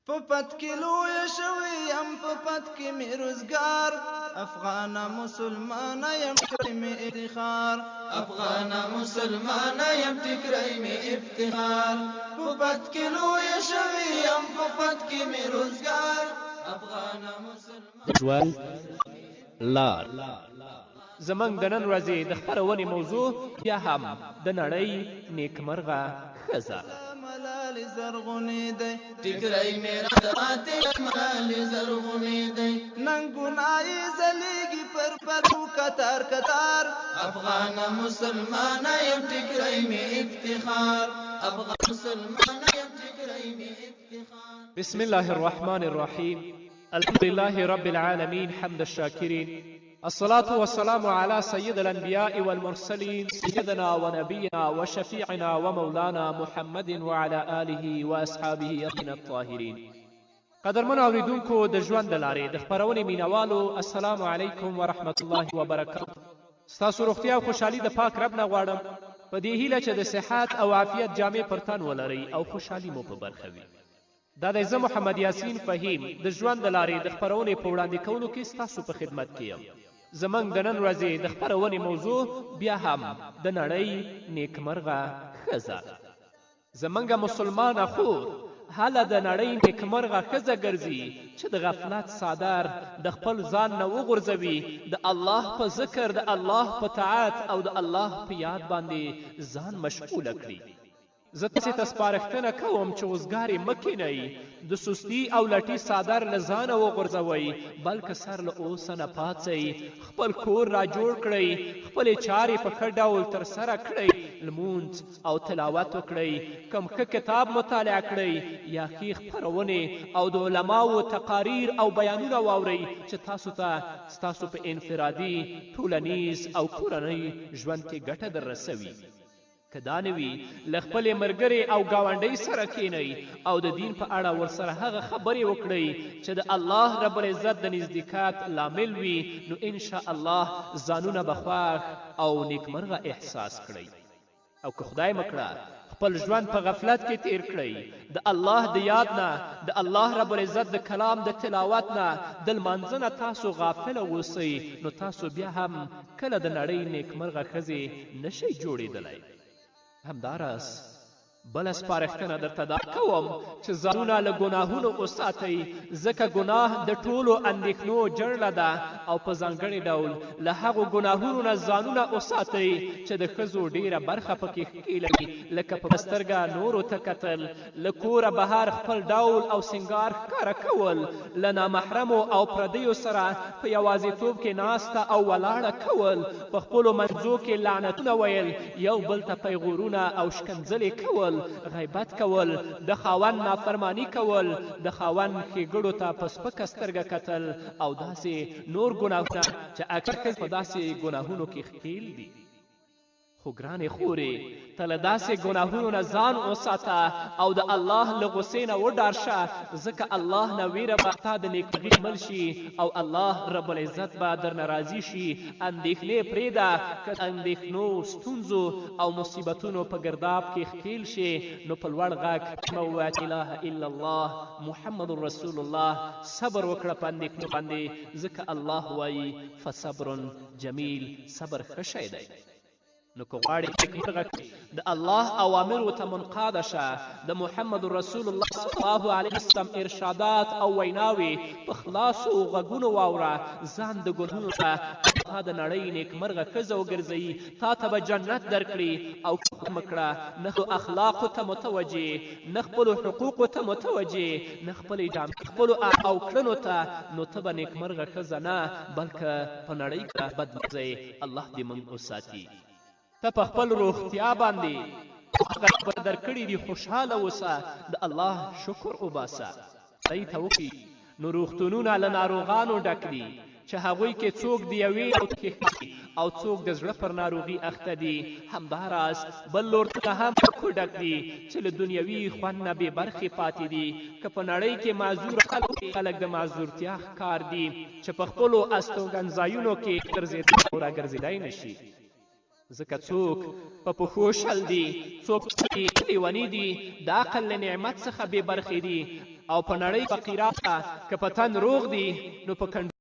په پد کې لوی شوی یم په پد کې مې روزګار افغان مسلمان یم ټکری مې افتخار افغان مسلمان یم ټکری مې افتخار په پد کې لوی شوی یم په پد کې مې روزګار افغان مسلمان ژوند لار زمنګ د نن ورځې د خپرونې موضوع بیا هم د نړۍ نیکمرغه ښځه ملال زرغونی دی ټکری میرا دماته ملال زرغونی دی نن ګنای زلیږي پر پرو کتار کتار افغان مسلمان یم ټکری می افتخار افغان مسلمان یم ټکری می افتخار بسم الله الرحمن الرحيم الحمد لله رب العالمين حمد الشاكرين الصلاة والسلام على سيد الأنبياء والمرسلين سيدنا ونبينا وشفيعنا ومولانا محمد وعلى آله وأصحابه أجمعين الطاهرين قدرمن اوریدونکو د ژوند د لارې د خپرونې مینوالو السلام علیکم ورحمت الله وبرکاته ستاسو روغتیا او خوشحالي د پاک رب نه غواړم په دې هیله چې د صحت او عافیت جامې پر تن ولرئ او خوشحالي مو په برخه وي دا دی زه محمد یاسین فهیم د ژوند د لارې د خپرونې په وړاندې کولو کې ستاسو په خدمت کې یم زمنګ د نن ورځې د خپرونې موضوع بیا هم د نړۍ نیکمرغه ښځه زمنګ مسلمانه خور هله د نړۍ نیکمرغه ښځه ګرځي چې د غفلت څادر د خپل ځان نه وغورځوي د الله په ذکر د الله په طاعت او د الله په یاد باندې ځان مشغوله کړي زه تاسې ته سپارښتنه کوم چې اوزګارې مه کینئ د سستي او لټي څادر له ځانه وغورځوئ بلکې سر له اوسه نه پاڅئ خپل کور را جوړ کړئ خپلې چارې په ښه ډول ترسره کړئ لمونځ او تلاوت وکړئ کم ښه کتاب مطالعه کړئ یا ښې خپرونې او د علماو تقاریر او بیانونه واورئ چې تاسو ته ستاسو په انفرادي ټولنیز او کورنۍ ژوند کې ګټه در رسوي که دا نه وي له خپلې ملګرې او ګاونډۍ سره کښېنئ او د دین په اړه ورسره هغه خبرې وکړئ چې د الله رب العزت د نزدېکت لامل وي نو انشاء الله ځانونه به خوښ او نیکمرغه احساس کړئ او که خدای مکړه خپل ژوند په غفلت کې تیر کړئ د الله د یاد نه د الله رب العزت د کلام د تلاوت نه د لمانځه نه تاسو غافله اوسئ نو تاسو بیا هم کله د نړۍ نیکمرغه ښځې نشئ جوړېدلی همداراز بله سپارښتنه درته دا کوم چې ځانونه له ګناهونو وساتئ ځکه ګناه د ټولو اندېښنو جړله ده او په ځانګړي ډول له هغو ګناهونو نه ځانونه وساتئ چې د ښځو ډیره برخه پکې ښکېلوي لکه په سترګه نورو ته کتل له کوره بهر خپل ډول او سینګار ښکاره کول له نامحرمو او پردیو سره په یوازیتوب کې ناسته او ولاړه کول په خپلو منځو کې لعنتونه ویل یو بل ته پیغورونه او شکنځلې کول غیبت کول د خاوند نافرمانی کول د خاوند ښېګړو ته په سپکه سترګه کتل او داسې نور ګناهونه چې اکثر ښځې په داسې ګناهونو کې ښکېل دي خو ګرانې خورې ته له داسې ګناهونو نه ځان وساته او د الله له غصې نه وډار شه ځکه الله نه ویره به تا د نیکمرغي عمل شي او الله رب العزت به درنه راضي شي اندېښنې پرېږده که اندېښنو ستونزو او مصیبتونو په ګرداب کې ښکېل شي نو په لوړ غږ مه ووایه اله الا الله محمد رسول الله صبر وکړه په اندېښنو باندې ځکه الله وایي فصبر جمیل صبر ښه شی دی نو که غواړې نیکمرغه د الله اوامرو ته منقاده شه د محمد رسول الله صلی الله علیه وسلم ارشادات او ویناوې په خلاصو غوږونو واوره ځان د ګناهونو ته تا د نړۍ نیکمرغه ښځه وګرځوي تا ته به جنت درکړي او مه کړه نه اخلاقو ته متوجې نه خپلو حقوقو ته متوجې نه خپلې جامې خپلو او کړنو ته نو ته به نیکمرغه ښځه نه بلکې په نړۍ کې بد ځای الله دې موږ وساتي ته په خپل روغتیا باندې هغه په درکړي دي خوشحاله اوسه د الله شکر وباسه دی ته وکړي نو روغتونونه له ناروغانو ډک دي چې هغوی کې څوک د یوې او څوک د زړه پر ناروغي اخته دي همداراز بل لور ته هم ډک دي چې له دنیوي خوند نه بې برخې پاتې دي که په نړۍ کې معذور خلک د معذورتیا ښکار دي چې په خپلو استوګنځایونو کې ګرځېدلی او راګرځېدی نشي ځکه څوک په پښو شل دي څوک لیوني دي د عقل له نعمت څخه بې برخې دي او په نړۍ فقیران که په تن روغ دي نو په